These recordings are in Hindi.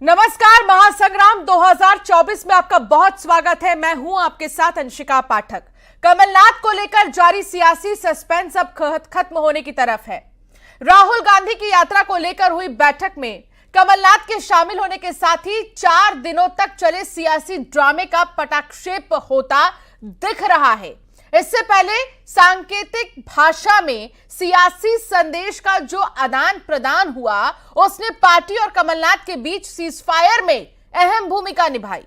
नमस्कार, महासंग्राम 2024 में आपका बहुत स्वागत है। मैं हूं आपके साथ अंशिका पाठक। कमलनाथ को लेकर जारी सियासी सस्पेंस अब खत्म होने की तरफ है। राहुल गांधी की यात्रा को लेकर हुई बैठक में कमलनाथ के शामिल होने के साथ ही 4 दिनों तक चले सियासी ड्रामे का पटाक्षेप होता दिख रहा है। इससे पहले सांकेतिक भाषा में सियासी संदेश का जो आदान प्रदान हुआ, उसने पार्टी और कमलनाथ के बीच सीजफायर में अहम भूमिका निभाई।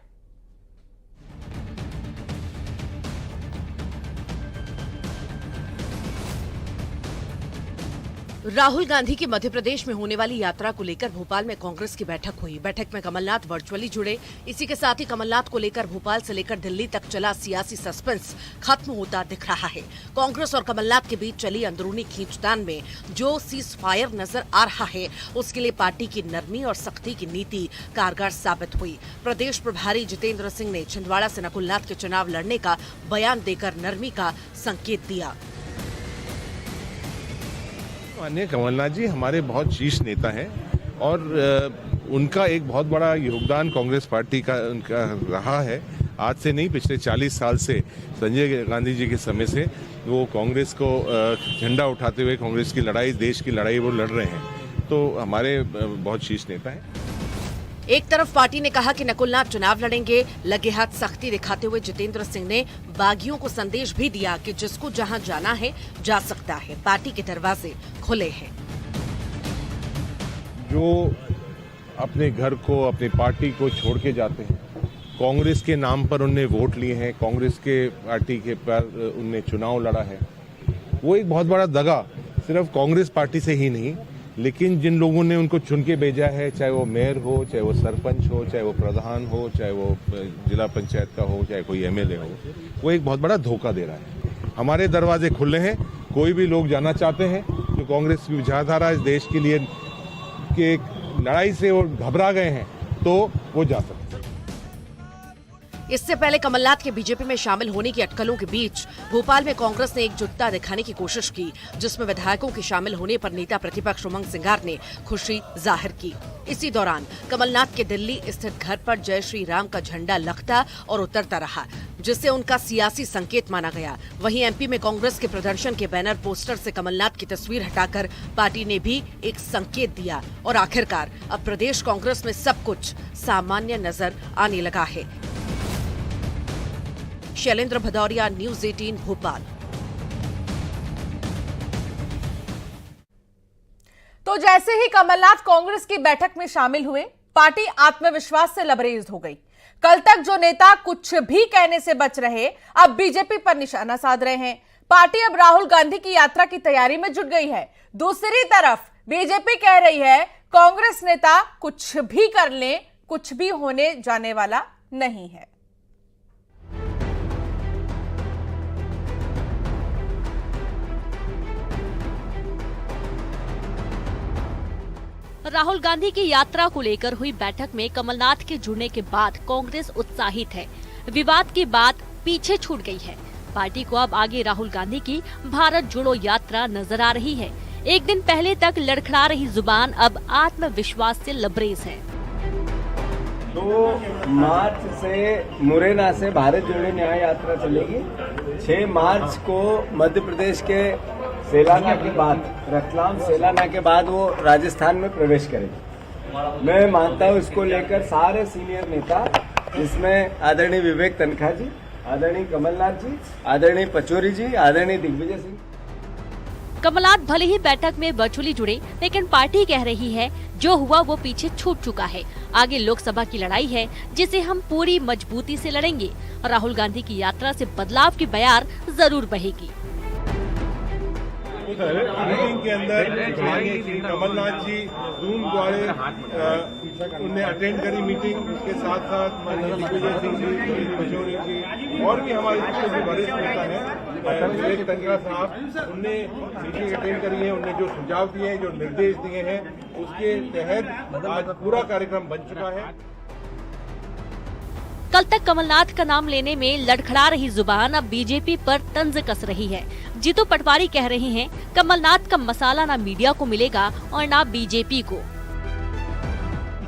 राहुल गांधी की मध्य प्रदेश में होने वाली यात्रा को लेकर भोपाल में कांग्रेस की बैठक हुई। बैठक में कमलनाथ वर्चुअली जुड़े। इसी के साथ ही कमलनाथ को लेकर भोपाल से लेकर दिल्ली तक चला सियासी सस्पेंस खत्म होता दिख रहा है। कांग्रेस और कमलनाथ के बीच चली अंदरूनी खींचतान में जो सीज फायर नजर आ रहा है, उसके लिए पार्टी की नरमी और सख्ती की नीति कारगर साबित हुई। प्रदेश प्रभारी जितेंद्र सिंह ने छिंदवाड़ा से नकुलनाथ के चुनाव लड़ने का बयान देकर नरमी का संकेत दिया। माननीय कमलनाथ जी हमारे बहुत शीर्ष नेता हैं और उनका एक बहुत बड़ा योगदान कांग्रेस पार्टी का उनका रहा है। आज से नहीं, पिछले 40 साल से संजय गांधी जी के समय से वो कांग्रेस को झंडा उठाते हुए कांग्रेस की लड़ाई, देश की लड़ाई वो लड़ रहे हैं। तो हमारे बहुत शीर्ष नेता हैं। एक तरफ पार्टी ने कहा कि नकुलनाथ चुनाव लड़ेंगे, लगे हाथ सख्ती दिखाते हुए जितेंद्र सिंह ने बागियों को संदेश भी दिया कि जिसको जहां जाना है जा सकता है, पार्टी के दरवाजे खुले हैं। जो अपने घर को, अपनी पार्टी को छोड़ के जाते हैं, कांग्रेस के नाम पर उनने वोट लिए हैं, कांग्रेस के पार्टी के पर उनने चुनाव लड़ा है, वो एक बहुत बड़ा दगा सिर्फ कांग्रेस पार्टी से ही नहीं, लेकिन जिन लोगों ने उनको चुन के भेजा है, चाहे वो मेयर हो, चाहे वो सरपंच हो, चाहे वो प्रधान हो, चाहे वो जिला पंचायत का हो, चाहे कोई एमएलए हो, वो एक बहुत बड़ा धोखा दे रहा है। हमारे दरवाजे खुले हैं। कोई भी लोग जाना चाहते हैं जो कांग्रेस की विचारधारा इस देश के लिए कि एक लड़ाई से वो घबरा गए हैं, तो वो जा सकते हैं। इससे पहले कमलनाथ के बीजेपी में शामिल होने की अटकलों के बीच भोपाल में कांग्रेस ने एकजुटता दिखाने की कोशिश की, जिसमें विधायकों के शामिल होने पर नेता प्रतिपक्ष उमंग सिंघार ने खुशी जाहिर की। इसी दौरान कमलनाथ के दिल्ली स्थित घर पर जय श्री राम का झंडा लखता और उतरता रहा, जिससे उनका सियासी संकेत माना गया। वहीं एमपी में कांग्रेस के प्रदर्शन के बैनर पोस्टर से कमलनाथ की तस्वीर हटाकर पार्टी ने भी एक संकेत दिया और आखिरकार अब प्रदेश कांग्रेस में सब कुछ सामान्य नजर आने लगा है। शैलेंद्र भदौरिया, न्यूज़ 18 भोपाल। तो जैसे ही कमलनाथ कांग्रेस की बैठक में शामिल हुए, पार्टी आत्मविश्वास से लबरेज हो गई। कल तक जो नेता कुछ भी कहने से बच रहे, अब बीजेपी पर निशाना साध रहे हैं। पार्टी अब राहुल गांधी की यात्रा की तैयारी में जुट गई है। दूसरी तरफ बीजेपी कह रही है कांग्रेस नेता कुछ भी कर ले, कुछ भी होने जाने वाला नहीं है। राहुल गांधी की यात्रा को लेकर हुई बैठक में कमलनाथ के जुड़ने के बाद कांग्रेस उत्साहित है। विवाद की बात पीछे छूट गई है। पार्टी को अब आगे राहुल गांधी की भारत जोड़ो यात्रा नजर आ रही है। एक दिन पहले तक लड़खड़ा रही जुबान अब आत्मविश्वास से लबरेज है। 2 मार्च से मुरैना से भारत जोड़ो न्याय यात्रा चलेगी। 6 मार्च को मध्य प्रदेश के सेलाना के बाद, रतलाम सेलाना के बाद वो राजस्थान में प्रवेश करेगी। मैं मानता हूँ इसको लेकर सारे सीनियर नेता, जिसमें आदरणीय विवेक तनखा जी, आदरणीय कमलनाथ जी, आदरणीय पचौरी जी, आदरणीय दिग्विजय सिंह। कमलनाथ भले ही बैठक में वर्चुअली जुड़े, लेकिन पार्टी कह रही है जो हुआ वो पीछे छूट चुका है। आगे लोकसभा की लड़ाई है, जिसे हम पूरी मजबूती से लड़ेंगे। राहुल गांधी की यात्रा से बदलाव की बयार जरूर बहेगी। मीटिंग के अंदर कमलनाथ जी जूम द्वारा उन्हें अटेंड करी मीटिंग। उसके साथ साथ दिग्विजय सिंह जी, पचौरी जी और भी हमारे जो वरिष्ठ नेता हैं, विवेक तनखा साहब, उनने मीटिंग अटेंड करी है। उन्हें जो सुझाव दिए हैं, जो निर्देश दिए हैं, उसके तहत आज पूरा कार्यक्रम बन चुका है। कल तक कमलनाथ का नाम लेने में लड़खड़ा रही जुबान अब बीजेपी पर तंज कस रही है। जीतू पटवारी कह रहे हैं कमलनाथ का मसाला ना मीडिया को मिलेगा और ना बीजेपी को।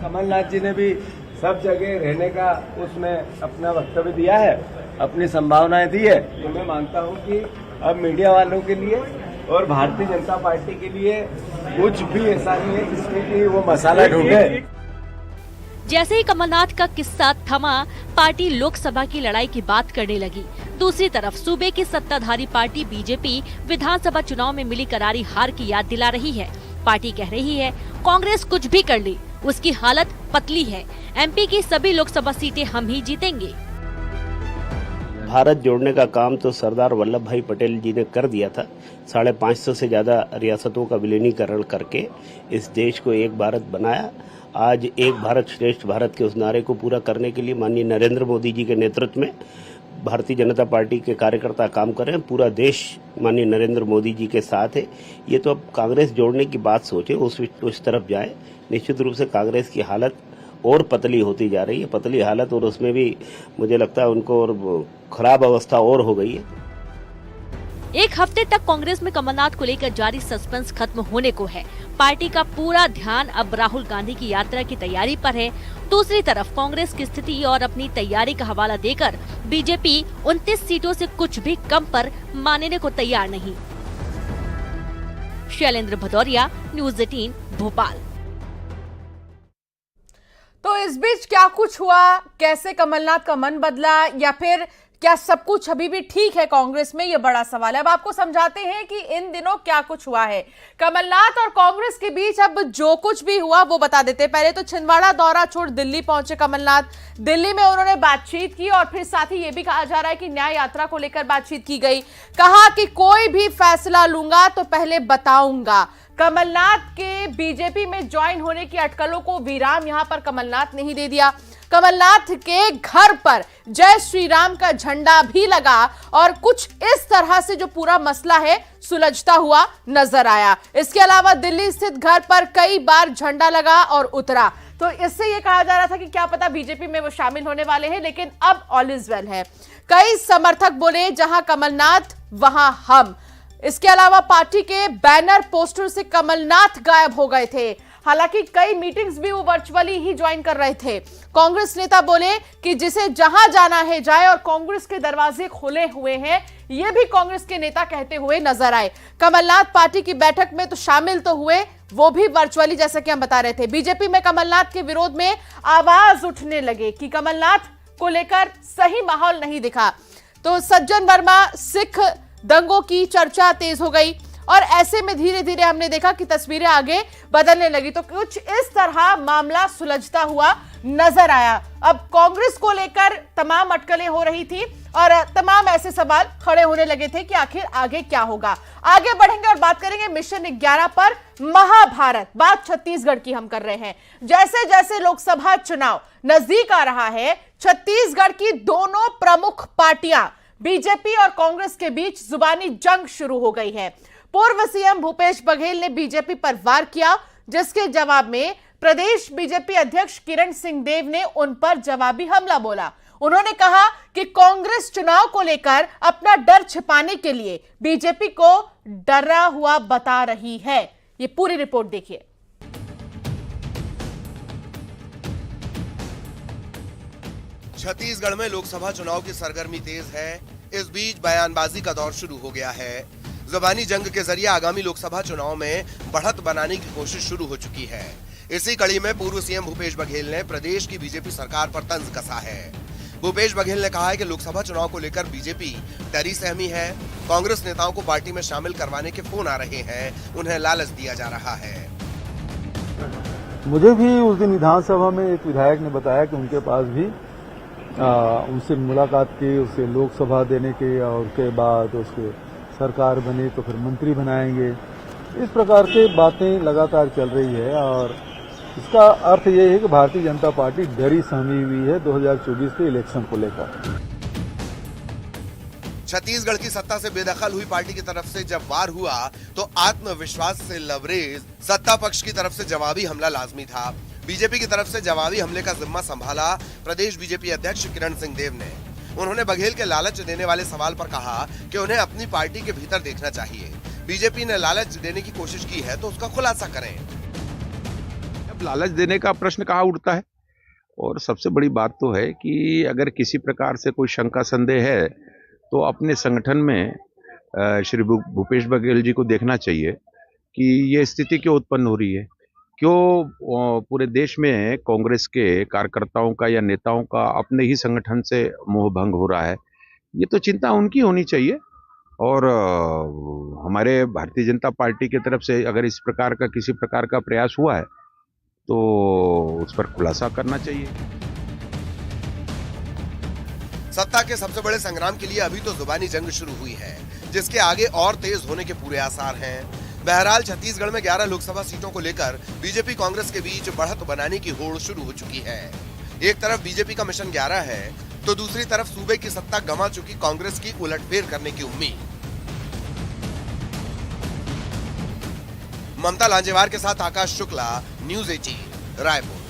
कमलनाथ जी ने भी सब जगह रहने का उसमें अपना वक्तव्य दिया है, अपनी संभावनाएं दी है। तो मैं मानता हूं कि अब मीडिया वालों के लिए और भारतीय जनता पार्टी के लिए कुछ भी ऐसा नहीं है जिसमें कि वो मसाला ढूंढे। जैसे ही कमलनाथ का किस्सा थमा, पार्टी लोकसभा की लड़ाई की बात करने लगी। दूसरी तरफ सूबे की सत्ताधारी पार्टी बीजेपी विधानसभा चुनाव में मिली करारी हार की याद दिला रही है। पार्टी कह रही है कांग्रेस कुछ भी कर ली, उसकी हालत पतली है, एमपी की सभी लोकसभा सीटें हम ही जीतेंगे। भारत जोड़ने का काम तो सरदार वल्लभ भाई पटेल जी ने कर दिया था। 550 से ज्यादा रियासतों का विलीनीकरण करके इस देश को एक भारत बनाया। आज एक भारत श्रेष्ठ भारत के उस नारे को पूरा करने के लिए माननीय नरेंद्र मोदी जी के नेतृत्व में भारतीय जनता पार्टी के कार्यकर्ता काम कर रहे हैं। पूरा देश माननीय नरेंद्र मोदी जी के साथ है। ये तो अब कांग्रेस जोड़ने की बात सोचे, उस तरफ जाए। निश्चित रूप से कांग्रेस की हालत और पतली होती जा रही है, पतली हालत, और उसमें भी मुझे लगता है उनको और खराब अवस्था और हो गई है। एक हफ्ते तक कांग्रेस में कमलनाथ को लेकर जारी सस्पेंस खत्म होने को है। पार्टी का पूरा ध्यान अब राहुल गांधी की यात्रा की तैयारी पर है। दूसरी तरफ कांग्रेस की स्थिति और अपनी तैयारी का हवाला देकर बीजेपी 29 सीटों से कुछ भी कम पर मानने को तैयार नहीं। शैलेंद्र भदौरिया, न्यूज़ 18 भोपाल। तो इस बीच क्या कुछ हुआ, कैसे कमलनाथ का मन बदला, या फिर क्या सब कुछ अभी भी ठीक है कांग्रेस में, यह बड़ा सवाल है। अब आपको समझाते हैं कि इन दिनों क्या कुछ हुआ है कमलनाथ और कांग्रेस के बीच। अब जो कुछ भी हुआ वो बता देते। पहले तो छिंदवाड़ा दौरा छोड़ दिल्ली पहुंचे कमलनाथ। दिल्ली में उन्होंने बातचीत की और फिर साथ ही यह भी कहा जा रहा है कि न्याय यात्रा को लेकर बातचीत की गई। कहा कि कोई भी फैसला लूंगा तो पहले बताऊंगा। कमलनाथ के बीजेपी में ज्वाइन होने की अटकलों को विराम यहां पर कमलनाथ ने ही दे दिया। कमलनाथ के घर पर जय श्री राम का झंडा भी लगा और कुछ इस तरह से जो पूरा मसला है सुलझता हुआ नजर आया। इसके अलावा दिल्ली स्थित घर पर कई बार झंडा लगा और उतरा। तो इससे यह कहा जा रहा था कि क्या पता बीजेपी में वो शामिल होने वाले हैं, लेकिन अब ऑल इज वेल है। कई समर्थक बोले जहां कमलनाथ वहां हम। इसके अलावा पार्टी के बैनर पोस्टर से कमलनाथ गायब हो गए थे। हालांकि कई मीटिंग्स भी वो वर्चुअली ही ज्वाइन कर रहे थे। कांग्रेस नेता बोले कि जिसे जहां जाना है जाए और कांग्रेस के दरवाजे खुले हुए हैं, ये भी कांग्रेस के नेता कहते हुए नजर आए। कमलनाथ पार्टी की बैठक में तो शामिल तो हुए, वो भी वर्चुअली, जैसा कि हम बता रहे थे। बीजेपी में कमलनाथ के विरोध में आवाज उठने लगे कि कमलनाथ को लेकर सही माहौल नहीं दिखा। तो सज्जन वर्मा सिख दंगों की चर्चा तेज हो गई और ऐसे में धीरे धीरे हमने देखा कि तस्वीरें आगे बदलने लगी। तो कुछ इस तरह मामला सुलझता हुआ नजर आया। अब कांग्रेस को लेकर तमाम अटकलें हो रही थी और तमाम ऐसे सवाल खड़े होने लगे थे कि आखिर आगे क्या होगा। आगे बढ़ेंगे और बात करेंगे मिशन 11 पर। महाभारत, बात छत्तीसगढ़ की हम कर रहे हैं। जैसे जैसे लोकसभा चुनाव नजदीक आ रहा है, छत्तीसगढ़ की दोनों प्रमुख पार्टियां बीजेपी और कांग्रेस के बीच जुबानी जंग शुरू हो गई है। पूर्व सीएम भूपेश बघेल ने बीजेपी पर वार किया, जिसके जवाब में प्रदेश बीजेपी अध्यक्ष किरण सिंहदेव ने उन पर जवाबी हमला बोला। उन्होंने कहा कि कांग्रेस चुनाव को लेकर अपना डर छिपाने के लिए बीजेपी को डरा हुआ बता रही है। ये पूरी रिपोर्ट देखिए। छत्तीसगढ़ में लोकसभा चुनाव की सरगर्मी तेज है। इस बीच बयानबाजी का दौर शुरू हो गया है। जुबानी जंग के जरिए आगामी लोकसभा चुनाव में बढ़त बनाने की कोशिश शुरू हो चुकी है। इसी कड़ी में पूर्व सीएम भूपेश बघेल ने प्रदेश की बीजेपी सरकार पर तंज कसा है। भूपेश बघेल ने कहा है कि लोकसभा चुनाव को लेकर बीजेपी डरी सहमी है। कांग्रेस नेताओं को पार्टी में शामिल करवाने के फोन आ रहे हैं, उन्हें लालच दिया जा रहा है। मुझे भी उस दिन विधानसभा में एक विधायक ने बताया कि उनके पास भी उनसे मुलाकात की, उसे लोकसभा देने की और उसके बाद उसके सरकार बने तो फिर मंत्री बनाएंगे। इस प्रकार के बातें लगातार चल रही है और इसका अर्थ ये है कि भारतीय जनता पार्टी डरी सहमी हुई है 2024 के इलेक्शन को लेकर। छत्तीसगढ़ की सत्ता से बेदखल हुई पार्टी की तरफ से जब वार हुआ तो आत्मविश्वास से लबरेज सत्ता पक्ष की तरफ से जवाबी हमला लाजमी था। बीजेपी की तरफ से जवाबी हमले का जिम्मा संभाला प्रदेश बीजेपी अध्यक्ष किरण सिंहदेव ने। उन्होंने बघेल के लालच देने वाले सवाल पर कहा कि उन्हें अपनी पार्टी के भीतर देखना चाहिए। बीजेपी ने लालच देने की कोशिश की है तो उसका खुलासा करें। लालच देने का प्रश्न कहाँ उठता है। और सबसे बड़ी बात तो है कि अगर किसी प्रकार से कोई शंका संदेह है तो अपने संगठन में श्री भूपेश बघेल जी को देखना चाहिए कि ये स्थिति क्यों उत्पन्न हो रही है, क्यों पूरे देश में कांग्रेस के कार्यकर्ताओं का या नेताओं का अपने ही संगठन से मोह भंग हो रहा है। ये तो चिंता उनकी होनी चाहिए। और हमारे भारतीय जनता पार्टी की तरफ से अगर इस प्रकार का किसी प्रकार का प्रयास हुआ है तो उस पर खुलासा करना चाहिए। सत्ता के सबसे बड़े संग्राम के लिए अभी तो जुबानी जंग शुरू हुई है, जिसके आगे और तेज होने के पूरे आसार हैं। बहरहाल छत्तीसगढ़ में 11 लोकसभा सीटों को लेकर बीजेपी कांग्रेस के बीच बढ़त बनाने की होड़ शुरू हो चुकी है। एक तरफ बीजेपी का मिशन 11 है तो दूसरी तरफ सूबे की सत्ता गंवा चुकी कांग्रेस की उलटफेर करने की उम्मीद। ममता लांजेवार के साथ आकाश शुक्ला, न्यूज़ 18 रायपुर।